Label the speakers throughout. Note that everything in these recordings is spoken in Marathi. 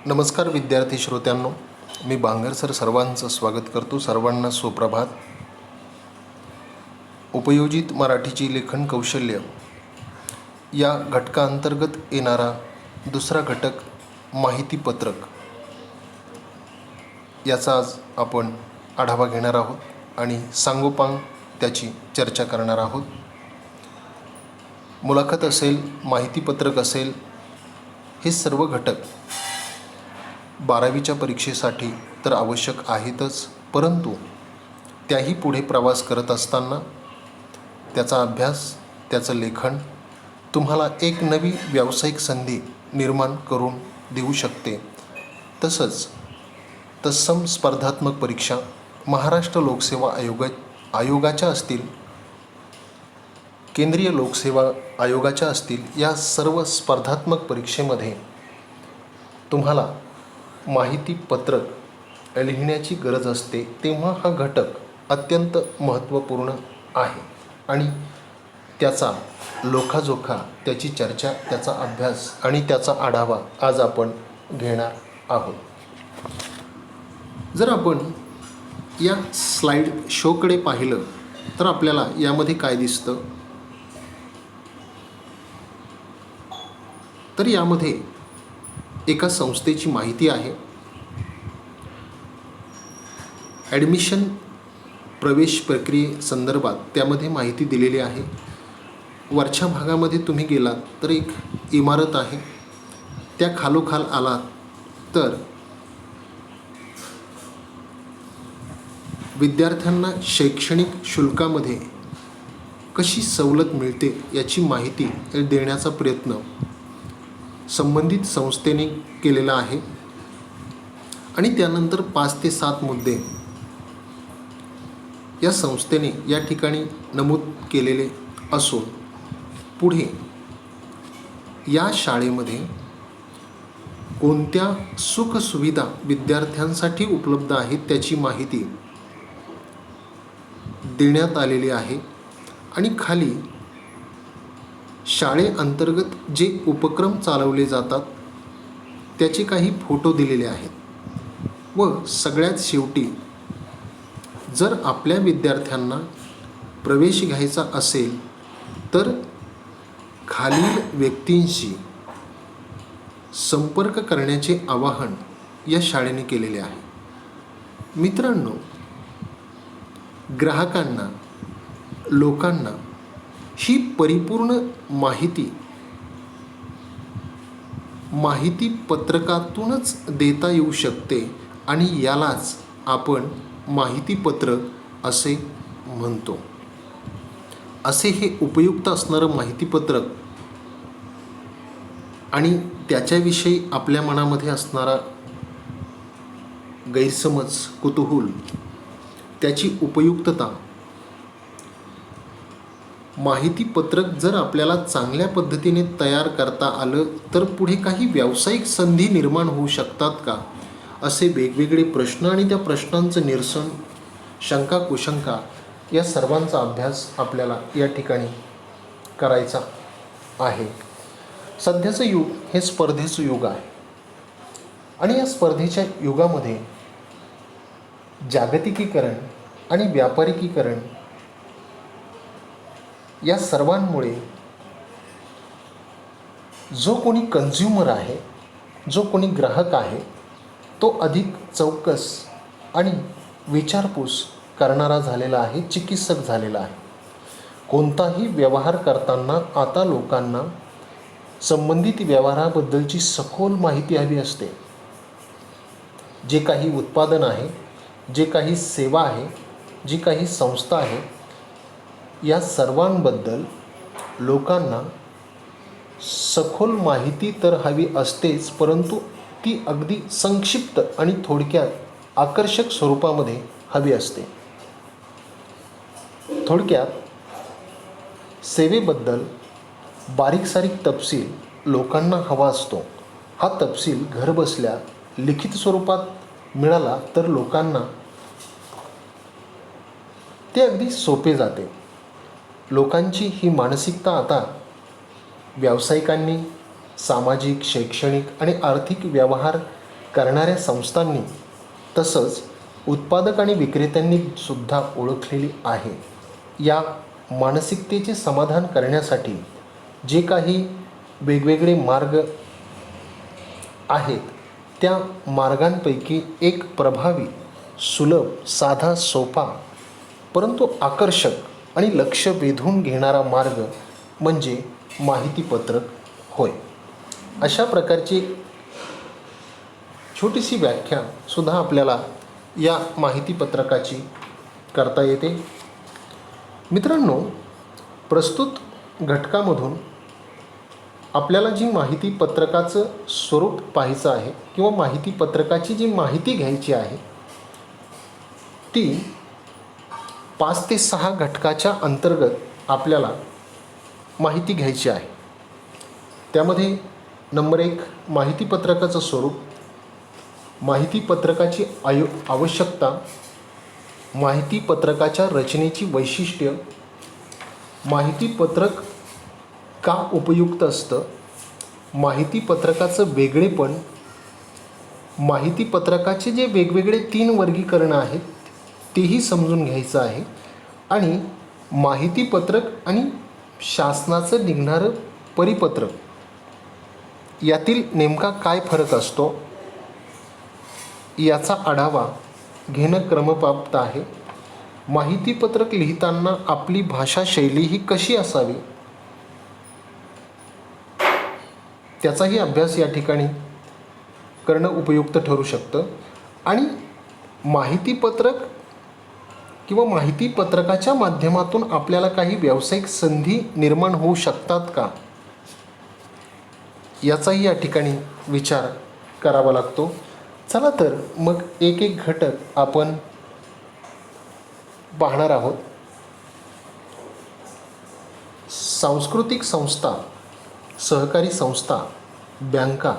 Speaker 1: नमस्कार विद्यार्थी श्रोत्यांनो, मी बांगर सर सर्वांचं स्वागत करतो. सर्वांना सुप्रभात. उपयोजित मराठीची लेखन कौशल्य या घटकाअंतर्गत येणारा दुसरा घटक माहिती पत्रक याचा आज आपण आढावा घेणार आहोत आणि सांगोपांग त्याची चर्चा करणार आहोत. मुलाखत असेल, माहिती पत्रक असेल, हे सर्व घटक 12वीच्या परीक्षेसाठी तर आवश्यक आहेतच, परंतु त्याही पुढे प्रवास करत असताना त्याचा अभ्यास, त्याचं लेखन तुम्हाला एक नवी व्यावसायिक संधी निर्माण करून देऊ शकते. तसंच तत्सम स्पर्धात्मक परीक्षा महाराष्ट्र लोकसेवा आयोगाच्या असतील, केंद्रीय लोकसेवा आयोगाच्या असतील, या सर्व स्पर्धात्मक परीक्षेमध्ये तुम्हाला माहिती पत्रक लिहिण्याची गरज असते. तेव्हा हा घटक अत्यंत महत्त्वपूर्ण आहे आणि त्याचा लोखाजोखा, त्याची चर्चा, त्याचा अभ्यास आणि त्याचा आढावा आज आपण घेणार आहोत. जर आपण या स्लाईड शोकडे पाहिलं तर आपल्याला यामध्ये काय दिसतं, तर यामध्ये एका संस्थेची माहिती आहे. ॲडमिशन प्रवेश प्रक्रियेसंदर्भात त्यामध्ये माहिती दिलेली आहे. वरच्या भागामध्ये तुम्ही गेलात तर एक इमारत आहे, त्या खालोखाल आलात तर विद्यार्थ्यांना शैक्षणिक शुल्कामध्ये कशी सवलत मिळते याची माहिती देण्याचा प्रयत्न संबंधित संस्थेने केलेला आहे. आणि त्यानंतर 5 ते 7 मुद्दे या संस्थेने या ठिकाणी नमूद केलेले असून पुढे या शाळेमध्ये कोणत्या सुखसुविधा विद्यार्थ्यांसाठी उपलब्ध आहेत त्याची माहिती देण्यात आलेली आहे. आणि खाली शाळेअंतर्गत जे उपक्रम चालवले जातात त्याचे काही फोटो दिलेले आहेत. व सगळ्यात शेवटी जर आपल्या विद्यार्थ्यांना प्रवेश घ्यायचा असेल तर खालील व्यक्तींशी संपर्क करण्याचे आवाहन या शाळेने केलेले आहे. मित्रांनो, ग्राहकांना, लोकांना ही परिपूर्ण माहिती पत्रकातूनच देता येऊ शकते आणि यालाच आपण माहिती पत्रक असे म्हणतो. असे हे उपयुक्त असणारं माहिती पत्रक आणि त्याच्याविषयी आपल्या मनामध्ये असणारा गैरसमज, कुतूहल, त्याची उपयुक्तता, माहिती पत्रक जर आपल्याला चांगल्या पद्धतीने तयार करता आलं तर पुढे काही व्यावसायिक संधी निर्माण होऊ शकतात का, असे वेगवेगळे प्रश्न आणि त्या प्रश्नांचं निरसन, शंका कुशंका या सर्वांचा अभ्यास आपल्याला या ठिकाणी करायचा आहे. सध्याचं युग हे स्पर्धेचं युग आहे आणि या स्पर्धेच्या युगामध्ये जागतिकीकरण आणि व्यापारिकीकरण या सर्वांमुळे जो कोणी कन्झ्युमर आहे, जो कोणी ग्राहक आहे, तो अधिक चौकस आणि विचारपूस करणारा झालेला आहे, चिकित्सक झालेला आहे. कोणताही व्यवहार करताना आता लोकांना संबंधित व्यवहाराबद्दलची सखोल माहिती हवी असते. जे काही उत्पादन आहे, जे काही सेवा आहे, जी काही संस्था आहे, या सर्वांबद्दल लोकांना सखोल माहिती तर हवी असतेच, परंतु ती अगदी संक्षिप्त आणि थोडक्यात आकर्षक स्वरूपामध्ये हवी असते. थोडक्यात सेवेबद्दल बारीक सारीक तपशील लोकांना हवा असतो. हा तपशील घरबसल्या लिखित स्वरूपात मिळाला तर लोकांना ते अगदी सोपे जाते. लोकांची ही मानसिकता आता व्यावसायिकांनी सामाजिक, शैक्षणिक आणि आर्थिक व्यवहार करणाऱ्या संस्थांनी तसंच उत्पादक आणि विक्रेत्यांनी सुद्धा ओळखलेली आहे. या मानसिकतेचे समाधान करण्यासाठी जे काही वेगवेगळे मार्ग आहेत, त्या मार्गांपैकी एक प्रभावी, सुलभ, साधा, सोपा परंतु आकर्षक आणि लक्ष वेधून घेणारा मार्ग म्हणजे माहितीपत्रक होय. अशा प्रकारची छोटीशी व्याख्या सुद्धा आपल्याला या माहितीपत्रकाची करता येते. मित्रांनो, प्रस्तुत घटकामधून आपल्याला जी माहितीपत्रकाचं स्वरूप पाहायचं आहे किंवा माहितीपत्रकाची जी माहिती घ्यायची आहे ती 5 ते 6 घटकाच्या अंतर्गत आपल्याला माहिती घ्यायची आहे. त्यामध्ये नंबर 1 माहितीपत्रकाचं स्वरूप, माहितीपत्रकाची आवश्यकता, माहितीपत्रकाच्या रचनेची वैशिष्ट्य, माहितीपत्रक का उपयुक्त असतं, माहितीपत्रकाचं वेगळेपण, माहितीपत्रकाचे जे वेगवेगळे 3 वर्गीकरण आहेत तेही समजून घ्यायचं आहे आणि माहितीपत्रक आणि शासनाचं निघणारं परिपत्रक यातील नेमका काय फरक असतो याचा आढावा घेणं क्रमप्राप्त आहे. माहितीपत्रक लिहिताना आपली भाषाशैली ही कशी असावी त्याचाही अभ्यास या ठिकाणी करणं उपयुक्त ठरू शकतं आणि माहितीपत्रक किंवा माहितीपत्रकाच्या माध्यमातून आपल्याला काही व्यावसायिक संधी निर्माण होऊ शकतात का याचाही या ठिकाणी विचार करावा लागतो. चला तर मग एक एक घटक आपण पाहणार आहोत. सांस्कृतिक संस्था, सहकारी संस्था, बँका,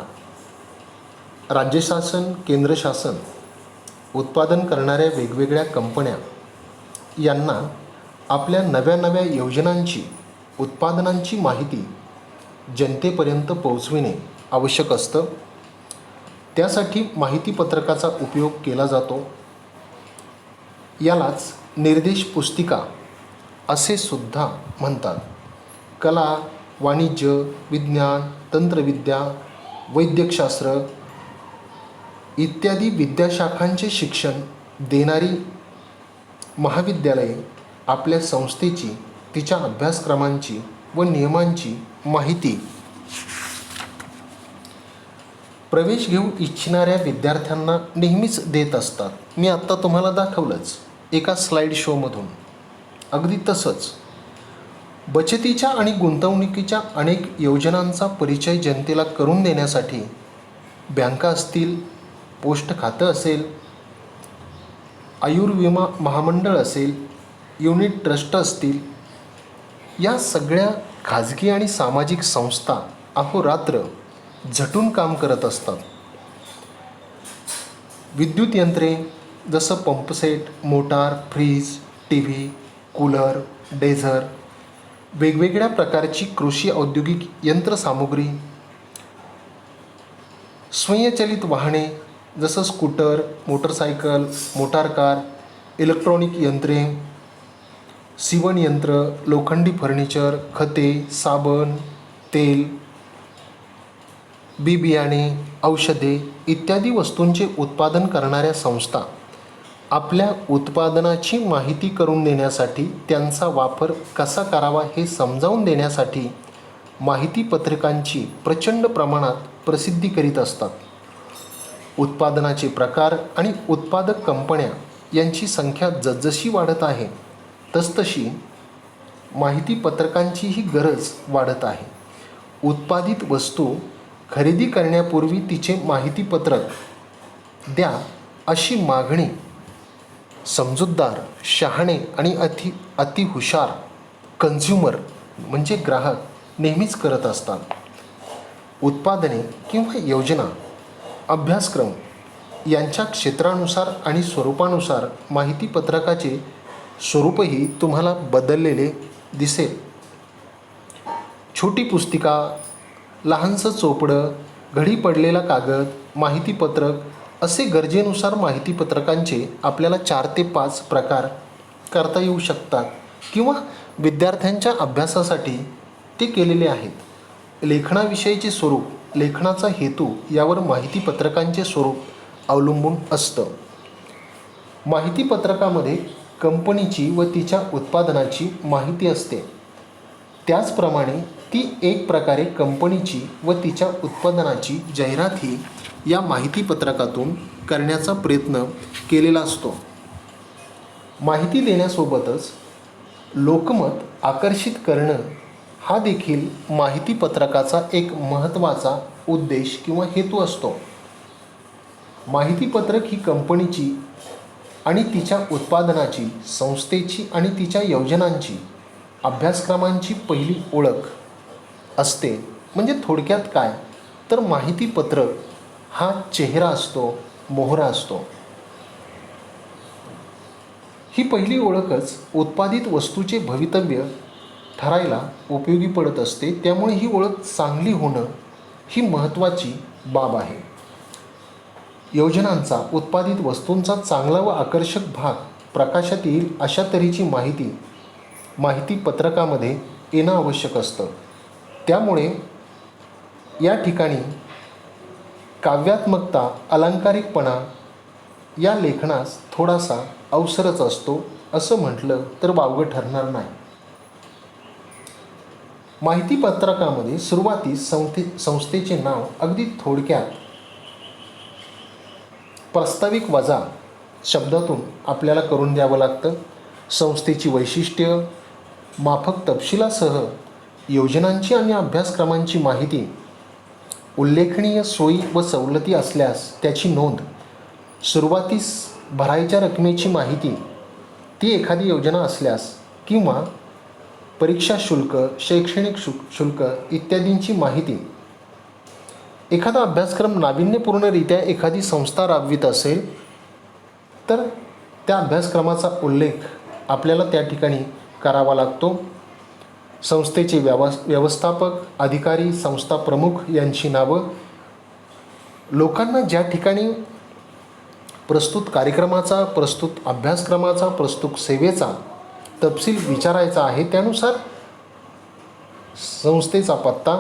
Speaker 1: राज्य शासन, केंद्र शासन, उत्पादन करणाऱ्या वेगवेगळ्या कंपन्या यांना आपल्या नव्या नव्या योजनांची, उत्पादनांची माहिती जनतेपर्यंत पोहोचविणे आवश्यक असतं. त्यासाठी माहितीपत्रकाचा उपयोग केला जातो. यालाच निर्देश पुस्तिका असे सुद्धा म्हणतात. कला, वाणिज्य, विज्ञान, तंत्रविद्या, वैद्यकशास्त्र इत्यादी विद्याशाखांचे शिक्षण देणारी महाविद्यालये आपल्या संस्थेची, तिच्या अभ्यासक्रमांची व नियमांची माहिती प्रवेश घेऊ इच्छिणाऱ्या विद्यार्थ्यांना नेहमीच देत असतात. मी आत्ता तुम्हाला दाखवलंच एका स्लाईड शोमधून. अगदी तसंच बचतीच्या आणि गुंतवणुकीच्या अनेक योजनांचा परिचय जनतेला करून देण्यासाठी बँका असतील, पोस्ट खातं असेल, आयुर्विमा महामंडळ असेल, युनिट ट्रस्ट असतील, या सगळ्या खाजगी आणि सामाजिक संस्था अहोरात्र झटून काम करत असतात. विद्युत यंत्रे जसं pump set, motor, fridge, TV, cooler, डेझर, वेगवेगळ्या प्रकारची कृषी औद्योगिक यंत्रसामुग्री, स्वयंचलित वाहने जसं scooter, motorcycle, motor car, electronic यंत्रे, सीवण यंत्र, लोखंडी फर्निचर, खते, साबण, तेल, बी बियाणे, औषधे इत्यादी वस्तूंचे उत्पादन करणाऱ्या संस्था आपल्या उत्पादनाची माहिती करून देण्यासाठी, त्यांचा वापर कसा करावा हे समजावून देण्यासाठी माहितीपत्रकांची प्रचंड प्रमाणात प्रसिद्धी करीत असतात. उत्पादनाचे प्रकार आणि उत्पादक कंपन्या यांची संख्या जसजशी वाढत आहे तसतशी माहितीपत्रकांचीही गरज वाढत आहे. उत्पादित वस्तू खरेदी करण्यापूर्वी तिचे माहितीपत्रक द्या अशी मागणी समजूतदार, शहाणे आणि अतिहुशार कन्झ्युमर म्हणजे ग्राहक नेहमीच करत असतात. उत्पादने किंवा योजना, अभ्यासक्रम यांच्या क्षेत्रानुसार आणि स्वरूपानुसार माहितीपत्रकाचे स्वरूपही तुम्हाला बदललेले दिसेल. छोटी पुस्तिका, लहानसं चोपडं, घडी पडलेला कागद, माहितीपत्रक असे गरजेनुसार माहितीपत्रकांचे आपल्याला 4 ते 5 प्रकार करता येऊ शकतात किंवा विद्यार्थ्यांच्या अभ्यासासाठी ते केलेले आहेत. लेखनाविषयीचे स्वरूप, लेखनाचा हेतू यावर माहितीपत्रकांचे स्वरूप अवलंबून असतं. माहितीपत्रकामध्ये कंपनीची व तिच्या उत्पादनाची माहिती असते. त्याचप्रमाणे ती एक प्रकारे कंपनीची व तिच्या उत्पादनाची जाहिरातही या माहितीपत्रकातून करण्याचा प्रयत्न केलेला असतो. माहिती देण्यासोबतच लोकमत आकर्षित करणं हा देखील माहितीपत्रकाचा एक महत्त्वाचा उद्देश किंवा हेतू असतो. माहितीपत्रक ही कंपनीची आणि तिच्या उत्पादनाची, संस्थेची आणि तिच्या योजनांची, अभ्यासक्रमांची पहिली ओळख असते. म्हणजे थोडक्यात काय तर माहितीपत्रक हा चेहरा असतो, मोहरा असतो. ही पहिली ओळखच उत्पादित वस्तूचे भवितव्य ठरायला उपयोगी पडत असते. त्यामुळे ही ओळख चांगली होणं ही महत्त्वाची बाब आहे. योजनांचा, उत्पादित वस्तूंचा चांगला व आकर्षक भाग प्रकाशात येईल अशा तऱ्हेची माहितीपत्रकामध्ये येणं आवश्यक असतं. त्यामुळे या ठिकाणी काव्यात्मकता, अलंकारिकपणा या लेखनास थोडासा अवसरच असतो असं म्हटलं तर वावगं ठरणार नाही. माहितीपत्रकामध्ये सुरुवातीस संस्थेचे नाव अगदी थोडक्यात प्रास्ताविक वजा शब्दातून आपल्याला करून द्यावं लागतं. संस्थेची वैशिष्ट्य, माफक तपशिलासह योजनांची आणि अभ्यासक्रमांची माहिती, उल्लेखनीय सोयी व सवलती असल्यास त्याची नोंद, सुरुवातीस भरायच्या रकमेची माहिती, ती एखादी योजना असल्यास किंवा परीक्षा शुल्क, शैक्षणिक शुल्क इत्यादींची माहिती. एखादा अभ्यासक्रम नाविन्यपूर्णरित्या एखादी संस्था राबवित असेल तर त्या अभ्यासक्रमाचा उल्लेख आपल्याला त्या ठिकाणी करावा लागतो. संस्थेचे व्यवस्थापक, अधिकारी, संस्था प्रमुख यांची नावं, लोकांना ज्या ठिकाणी प्रस्तुत कार्यक्रमाचा, प्रस्तुत अभ्यासक्रमाचा, प्रस्तुत सेवेचा तपशील विचारायचा आहे त्यानुसार संस्थेचा पत्ता,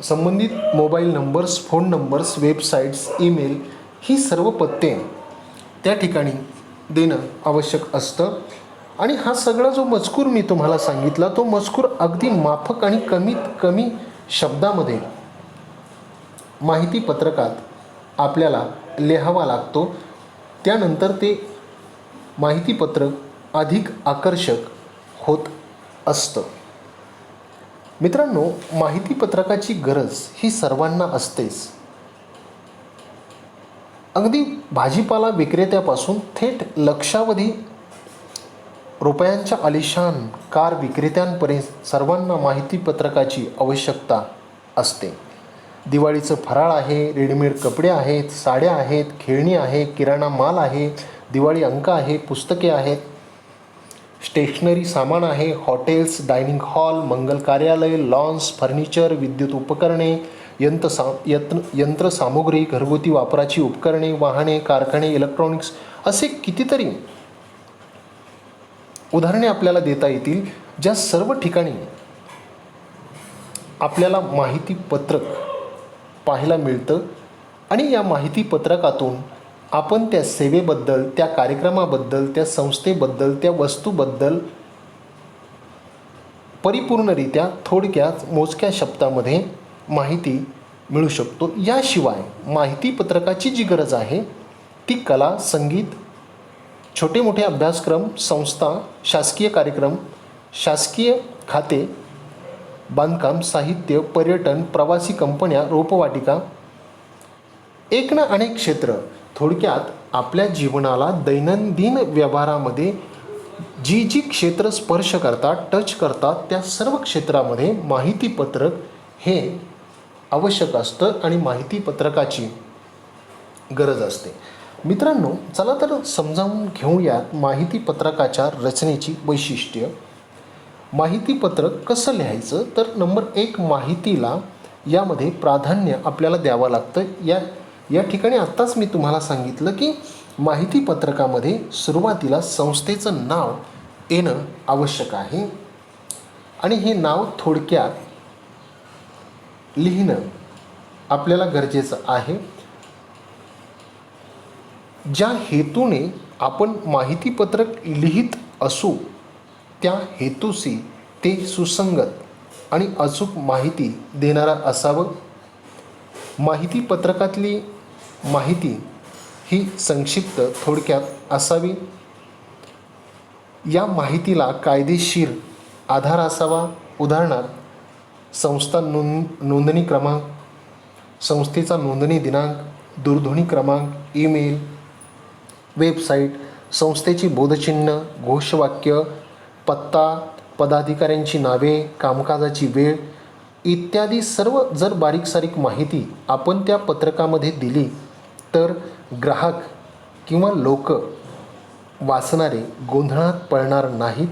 Speaker 1: संबंधित mobile numbers, phone numbers, websites, email ही सर्व पत्ते त्या ठिकाणी देणं आवश्यक असतं. आणि हा सगळा जो मजकूर मी तुम्हाला सांगितला तो मजकूर अगदी माफक आणि कमीत कमी शब्दामध्ये माहितीपत्रकात आपल्याला लिहावा लागतो. त्यानंतर ते माहितीपत्रक अधिक आकर्षक होत असतं. मित्रांनो, माहितीपत्रकाची गरज ही सर्वांना असतेच. अगदी भाजीपाला विक्रेत्यापासून थेट लक्षावधी रुपयांच्या आलिशान कार विक्रेत्यांपर्यंत सर्वांना माहितीपत्रकाची आवश्यकता असते. दिवाळीचं फराळ आहे, रेडीमेड कपडे आहेत, साड्या आहेत, खेळणी आहे, किराणा माल आहे, दिवाळी अंक आहे, पुस्तके आहेत, स्टेशनरी सामान आहे, हॉटेल्स, डायनिंग हॉल, मंगल कार्यालय, लॉन्स, फर्निचर, विद्युत उपकरणे, यंत्रसामुग्री, घरगुती वापराची उपकरणे, वाहने, कारखाने, इलेक्ट्रॉनिक्स असे कितीतरी उदाहरणे आपल्याला देता येतील. ज्या सर्व ठिकाणी आपल्याला माहितीपत्रक पाहायला मिळतं आणि या माहितीपत्रकातून आपण त्या सेवेबद्दल, त्या कार्यक्रमाबद्दल, त्या संस्थेबद्दल, त्या वस्तूबद्दल परिपूर्णरित्या थोडक्यात मोजक्या शब्दामध्ये माहिती मिळू शकतो. याशिवाय माहितीपत्रकाची जी गरज आहे ती कला, संगीत, छोटे मोठे अभ्यासक्रम, संस्था, शासकीय कार्यक्रम, शासकीय खाते, बांधकाम, साहित्य, पर्यटन, प्रवासी कंपन्या, रोपवाटिका, एक ना अनेक क्षेत्र, थोडक्यात आपल्या जीवनाला दैनंदिन व्यवहारामध्ये जी जी क्षेत्र स्पर्श करतात, टच करतात, त्या सर्व क्षेत्रामध्ये माहितीपत्रक हे आवश्यक असतं आणि माहितीपत्रकाची गरज असते. मित्रांनो, चला तर समजावून घेऊयात माहितीपत्रकाच्या रचनेची वैशिष्ट्य. माहितीपत्रक कसं लिहायचं तर नंबर 1, माहितीला यामध्ये प्राधान्य आपल्याला द्यावं लागतं. या ठिकाणी आत्ताच मी तुम्हाला सांगितलं की माहितीपत्रकामध्ये सुरुवातीला संस्थेचं नाव येणं आवश्यक आहे आणि हे नाव थोडक्यात लिहिणं आपल्याला गरजेचं आहे. ज्या हेतूने आपण माहितीपत्रक लिहित असू त्या हेतूशी ते सुसंगत आणि अचूक माहिती देणारा असावं. माहितीपत्रकातली माहिती ही संक्षिप्त थोडक्यात असावी. या माहितीला कायदेशीर आधार असावा. उदाहरणार्थ संस्था नोंदणी क्रमांक, संस्थेचा नोंदणी दिनांक, दूरध्वनी क्रमांक, ईमेल, वेबसाईट, संस्थेची बोधचिन्ह, घोषवाक्य, पत्ता, पदाधिकाऱ्यांची नावे, कामकाजाची वेळ इत्यादी सर्व जर बारीक सारीक माहिती आपण त्या पत्रकामध्ये दिली तर ग्राहक किंवा लोक वाचणारे गोंधळात पडणार नाहीत,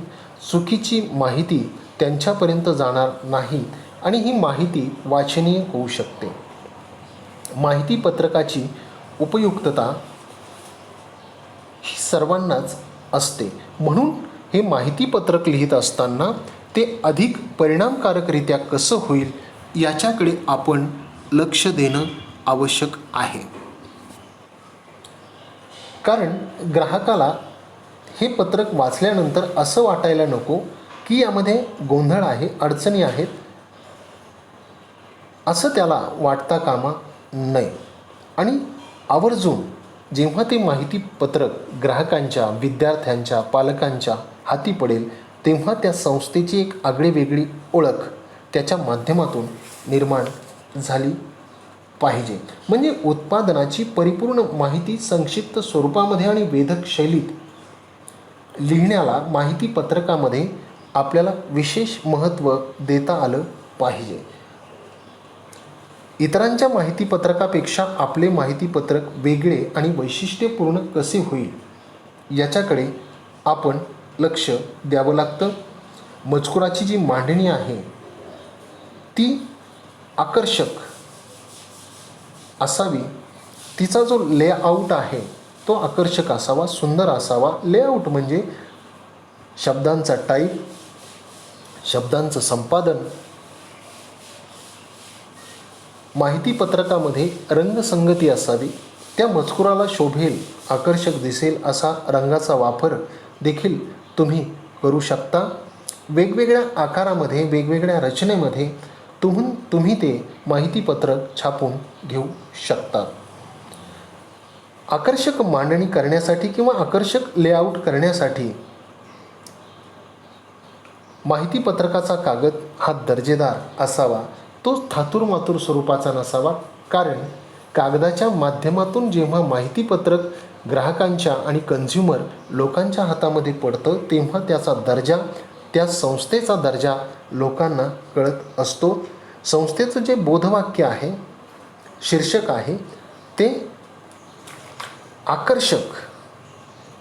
Speaker 1: चुकीची माहिती त्यांच्यापर्यंत जाणार नाही आणि ही माहिती वाचनीय होऊ शकते. माहितीपत्रकाची उपयुक्तता ही सर्वांनाच असते, म्हणून हे माहितीपत्रक लिहित असताना ते अधिक परिणामकारकरित्या कसं होईल याच्याकडे आपण लक्ष देणं आवश्यक आहे. कारण ग्राहकाला हे पत्रक वाचल्यानंतर असं वाटायला नको की यामध्ये गोंधळ आहे, अडचणी आहेत, असं त्याला वाटता कामा नये. आणि आवर्जून जेव्हा ते माहितीपत्रक ग्राहकांच्या, विद्यार्थ्यांच्या, पालकांच्या हाती पडेल तेव्हा त्या संस्थेची एक आगळीवेगळी ओळख त्याच्या माध्यमातून निर्माण झाली पाहिजे. म्हणजे उत्पादनाची परिपूर्ण माहिती संक्षिप्त स्वरूपामध्ये आणि वेधक शैलीत लिहिण्याला माहितीपत्रकामध्ये आपल्याला विशेष महत्त्व देता आलं पाहिजे. इतरांच्या माहितीपत्रकापेक्षा आपले माहितीपत्रक वेगळे आणि वैशिष्ट्यपूर्ण कसे होईल याच्याकडे आपण लक्ष द्यावं लागतं. मजकुराची जी मांडणी आहे ती आकर्षक असावी. तिचा जो लेआउट आहे तो आकर्षक असावा, सुंदर असावा. लेआउट म्हणजे शब्दांचा टाईप, शब्दांचं संपादन. माहितीपत्रकामध्ये रंगसंगती असावी. त्या मजकुराला शोभेल, आकर्षक दिसेल असा रंगाचा वापर देखील तुम्ही करू शकता. वेगवेगळ्या आकारामध्ये, वेगवेगळ्या रचनेमध्ये तुम्ही ते माहितीपत्रक छापून घेऊ शकता. आकर्षक मांडणी करण्यासाठी किंवा आकर्षक लेआउट करण्यासाठी माहितीपत्रकाचा कागद हा दर्जेदार असावा. तो थातूरमातूर स्वरूपाचा नसावा. कारण कागदाच्या माध्यमातून जेव्हा माहितीपत्रक ग्राहकांच्या आणि कन्झ्युमर लोकांच्या हातामध्ये पडतं तेव्हा त्याचा दर्जा, त्या संस्थेचा दर्जा लोकांना कळत असतो. संस्थेचं जे बोधवाक्य आहे, शीर्षक आहे ते आकर्षक,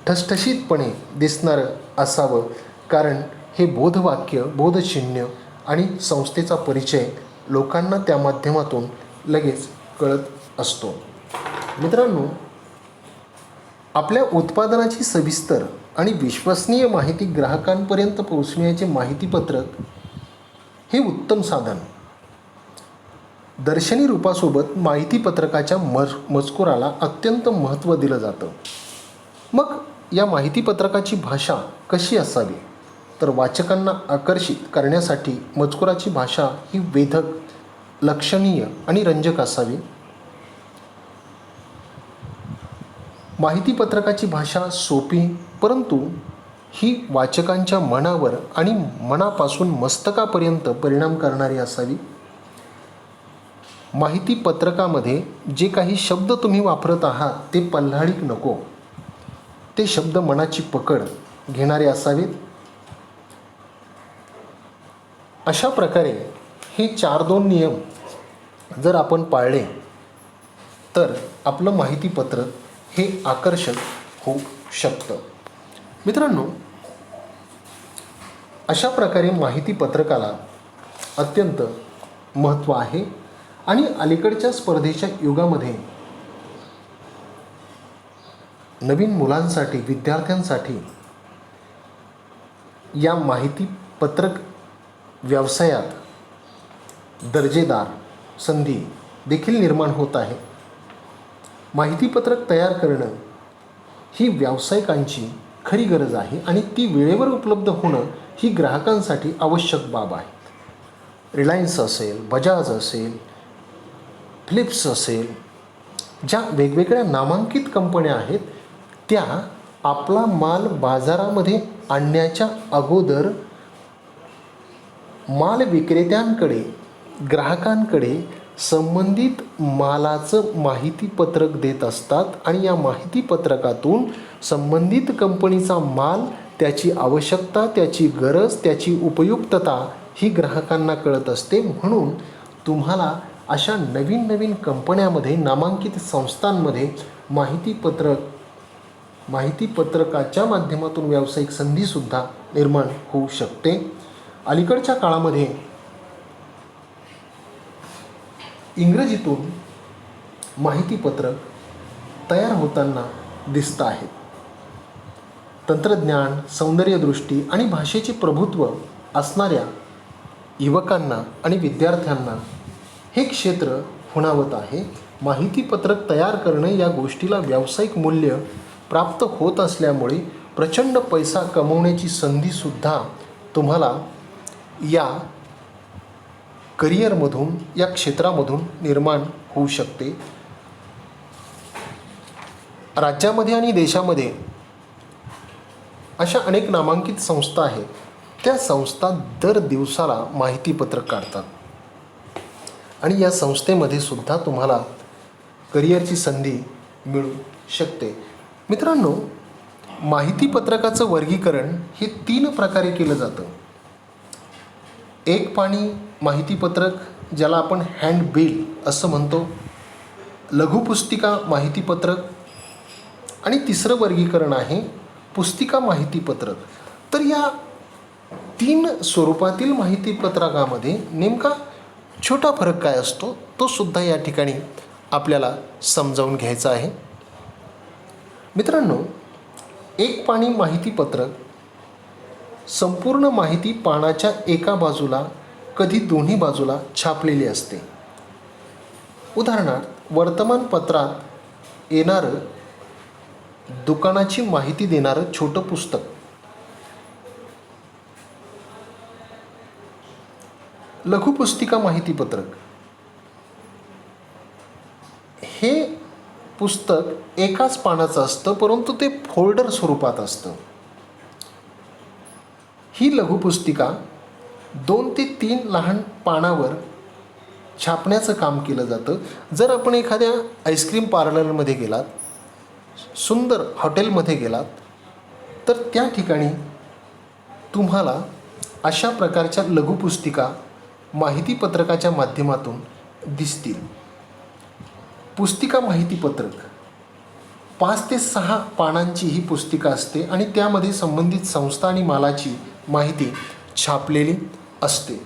Speaker 1: ठसठशीतपणे दिसणारं असावं. कारण हे बोधवाक्य, बोधचिन्ह आणि संस्थेचा परिचय लोकांना त्या माध्यमातून लगेच कळत असतो. मित्रांनो, आपल्या उत्पादनाची सविस्तर आणि विश्वसनीय माहिती ग्राहकांपर्यंत पोहोचण्याचे माहितीपत्रक हे उत्तम साधन. दर्शनी रूपासोबत माहितीपत्रकाच्या मजकुराला अत्यंत महत्त्व दिलं जातं. मग या माहितीपत्रकाची भाषा कशी असावी? तर वाचकांना आकर्षित करण्यासाठी मजकुराची भाषा ही वेधक, लक्षणीय आणि रंजक असावी. माहितीपत्रकाची भाषा सोपी परंतु ही वाचकांच्या मनावर आणि मनापासून मस्तकापर्यंत परिणाम करणारी असावी. माहितीपत्रकामध्ये जे काही शब्द तुम्ही वापरत आहात ते पल्हाळीक नको. ते शब्द मनाची पकड घेणारे असावेत. अशा प्रकारे हे 4-2 नियम जर आपण पाळले तर आपलं माहितीपत्रक हे आकर्षक होऊ शकतं. मित्रांनो, अशा प्रकारे माहितीपत्रकाला अत्यंत महत्त्व आहे. आणि अलीकडच्या स्पर्धेच्या युगामध्ये नवीन मुलांसाठी, विद्यार्थ्यांसाठी या माहिती पत्रक व्यवसायात दर्जेदार संधी देखील निर्माण होत आहे. माहितीपत्रक तयार करणं ही व्यावसायिकांची खरी गरज आहे आणि ती वेळेवर उपलब्ध होणं ही ग्राहकांसाठी आवश्यक बाब आहे. रिलायन्स असेल, बजाज असेल, फिलिप्स असेल, ज्या वेगवेगळ्या नामांकित कंपन्या आहेत त्या आपला माल बाजारामध्ये आणण्याच्या अगोदर माल विक्रेत्यांकडे, ग्राहकांकडे संबंधित मालाचं माहितीपत्रक देत असतात आणि या माहितीपत्रकातून संबंधित कंपनीचा माल, त्याची आवश्यकता, त्याची गरज, त्याची उपयुक्तता ही ग्राहकांना कळत असते. म्हणून तुम्हाला अशा नवीन नवीन कंपन्यामध्ये, नामांकित संस्थांमध्ये माहितीपत्रकाच्या माध्यमातून व्यावसायिक संधीसुद्धा निर्माण होऊ शकते. अलीकडच्या काळामध्ये इंग्रजीतून माहितीपत्रक तयार होताना दिसत आहेत. तंत्रज्ञान, सौंदर्यदृष्टी आणि भाषेचे प्रभुत्व असणाऱ्या युवकांना आणि विद्यार्थ्यांना हे क्षेत्र खुणावत आहे. माहितीपत्रक तयार करणं या गोष्टीला व्यावसायिक मूल्य प्राप्त होत असल्यामुळे प्रचंड पैसा कमवण्याची संधीसुद्धा तुम्हाला या करिअरमधून, या क्षेत्रामधून निर्माण होऊ शकते. राज्यामध्ये आणि देशामध्ये अशा अनेक नामांकित संस्था आहेत. त्या संस्था दर दिवसाला माहितीपत्रक काढतात आणि या संस्थेमध्ये सुद्धा तुम्हाला करिअरची संधी मिळू शकते. मित्रांनो, माहितीपत्रकाचं वर्गीकरण हे 3 प्रकारे केलं जातं. एक पानी माहितीपत्रक, ज्याला आपण हँडबिल असं म्हणतो, लघुपुस्तिका माहितीपत्रक आणि तिसरं वर्गीकरण आहे पुस्तिका माहितीपत्रक. तर या 3 स्वरूपातील माहितीपत्रकामध्ये नेमका छोटा फरक काय असतो तो सुद्धा या ठिकाणी आपल्याला समजावून घ्यायचा आहे. मित्रांनो, एक पानी माहितीपत्रक संपूर्ण माहिती पानाच्या एका बाजूला, कधी दोन्ही बाजूला छापलेली असते. उदाहरणार्थ, वर्तमानपत्रात येणारं दुकानाची माहिती देणारं छोटं पुस्तक. लघुपुस्तिका माहितीपत्रक हे पुस्तक एकाच पानाचं असतं, परंतु ते फोल्डर स्वरूपात असतं. ही लघुपुस्तिका 2 ते 3 लहान पानावर छापण्याचं काम केलं जातं. जर आपण एखाद्या आईस्क्रीम पार्लरमध्ये गेलात, सुंदर हॉटेलमध्ये गेलात, तर त्या ठिकाणी तुम्हाला अशा प्रकारच्या लघुपुस्तिका माहितीपत्रकाच्या माध्यमातून दिसतील. पुस्तिका माहितीपत्रक 5 ते 6 पानांची ही पुस्तिका असते आणि त्यामध्ये संबंधित संस्था आणि मालाची माहिती छापलेली असते.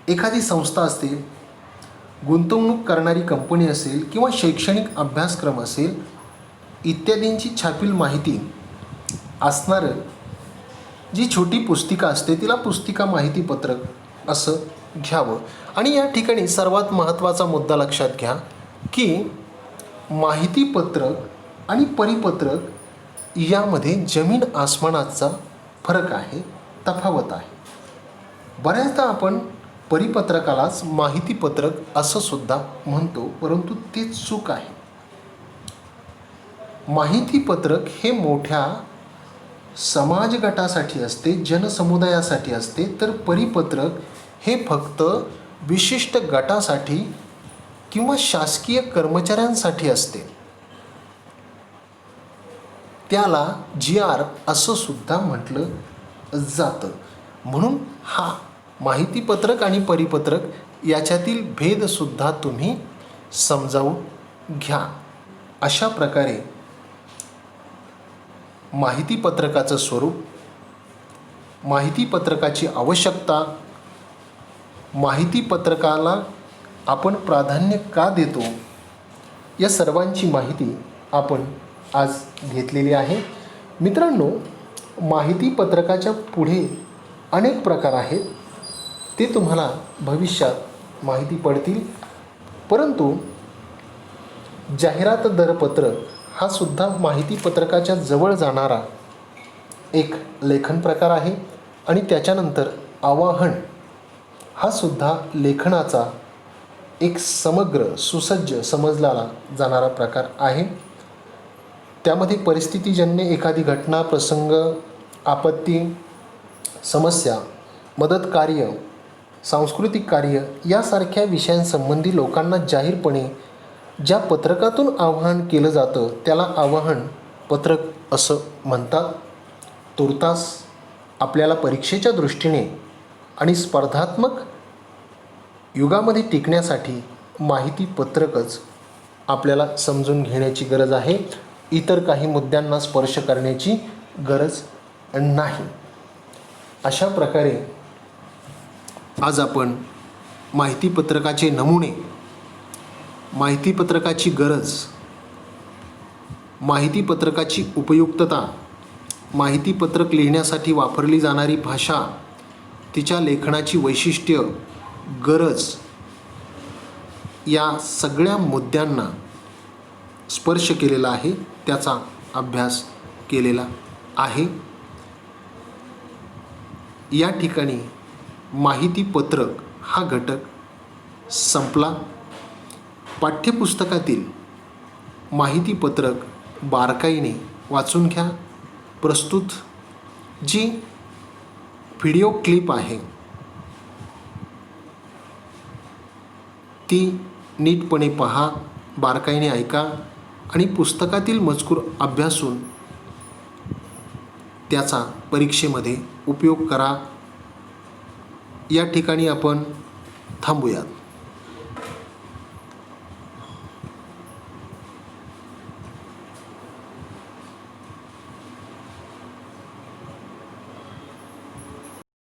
Speaker 1: एखादी संस्था असेल, गुंतवणूक करणारी कंपनी असेल किंवा शैक्षणिक अभ्यासक्रम असेल इत्यादींची छापील माहिती असणारं जी छोटी पुस्तिका असते तिला पुस्तिका माहितीपत्रक असं घ्यावं. आणि या ठिकाणी सर्वात महत्त्वाचा मुद्दा लक्षात घ्या की माहितीपत्रक आणि परिपत्रक यामध्ये जमीन आसमानाचा फरक आहे, तफावत आहे. बऱ्याचदा आपण परिपत्रकालाच माहितीपत्रक असं सुद्धा म्हणतो, परंतु ते चूक आहे. माहितीपत्रक हे मोठ्या समाज गटासाठी असते, जनसमुदायासाठी असते, तर परिपत्रक हे फक्त विशिष्ट गटासाठी किंवा शासकीय कर्मचाऱ्यांसाठी असते. त्याला GR असं सुद्धा म्हटलं जातं. म्हणून हा माहितीपत्रक आणि परिपत्रक याच्यातील भेदसुद्धा तुम्ही समजावून घ्या. अशा प्रकारे माहितीपत्रकाचं स्वरूप, माहितीपत्रकाची आवश्यकता, माहितीपत्रकाला आपण प्राधान्य का देतो, या सर्वांची माहिती आपण आज घेतलेली आहे. मित्रांनो, माहिती पत्रकाच्या पुढे अनेक प्रकार आहेत, ते तुम्हाला भविष्यात माहिती पडतील. परंतु जाहिरात दरपत्र हा सुद्धा माहिती पत्रकाच्या जवळ जाणारा एक लेखन प्रकार आहे. आणि त्याच्यानंतर आवाहन हा सुद्धा लेखनाचा एक समग्र सुसज्ज समजला जाणारा प्रकार आहे. त्यामध्ये परिस्थितीजन्य एखादी घटना, प्रसंग, आपत्ती, समस्या, मदत कार्य, सांस्कृतिक कार्य यासारख्या विषयांसंबंधी लोकांना जाहीरपणे ज्या पत्रकातून आवाहन केलं जातं त्याला आवाहन पत्रक असं म्हणतात. तूर्तास आपल्याला परीक्षेच्या दृष्टीने आणि स्पर्धात्मक युगामध्ये टिकण्यासाठी माहिती पत्रकच आपल्याला समजून घेण्याची गरज आहे. इतर काही मुद्द्यांना स्पर्श करण्याची गरज नाही. अशा प्रकारे आज आपण माहिती पत्रकाचे नमुने, माहिती पत्रकाची गरज, माहिती पत्रकाची उपयुक्तता, माहिती पत्रक लिहिण्यासाठी वापरली जाणारी भाषा, तिच्या लेखनाची वैशिष्ट्य, गरज या सगळ्या मुद्द्यांना स्पर्श केलेला आहे, त्याचा अभ्यास केलेला आहे. या ठिकाणी माहिती पत्रक हा घटक संपला. पाठ्यपुस्तकातील माहिती पत्रक बारकाईने वाचून घ्या. प्रस्तुत जी व्हिडिओ क्लिप आहे ती नीटपणे पहा, बारकाईने ऐका आणि पुस्तकातील मजकूर अभ्यासून त्याचा परीक्षेमध्ये उपयोग करा. या ठिकाणी आपण थांबूयात.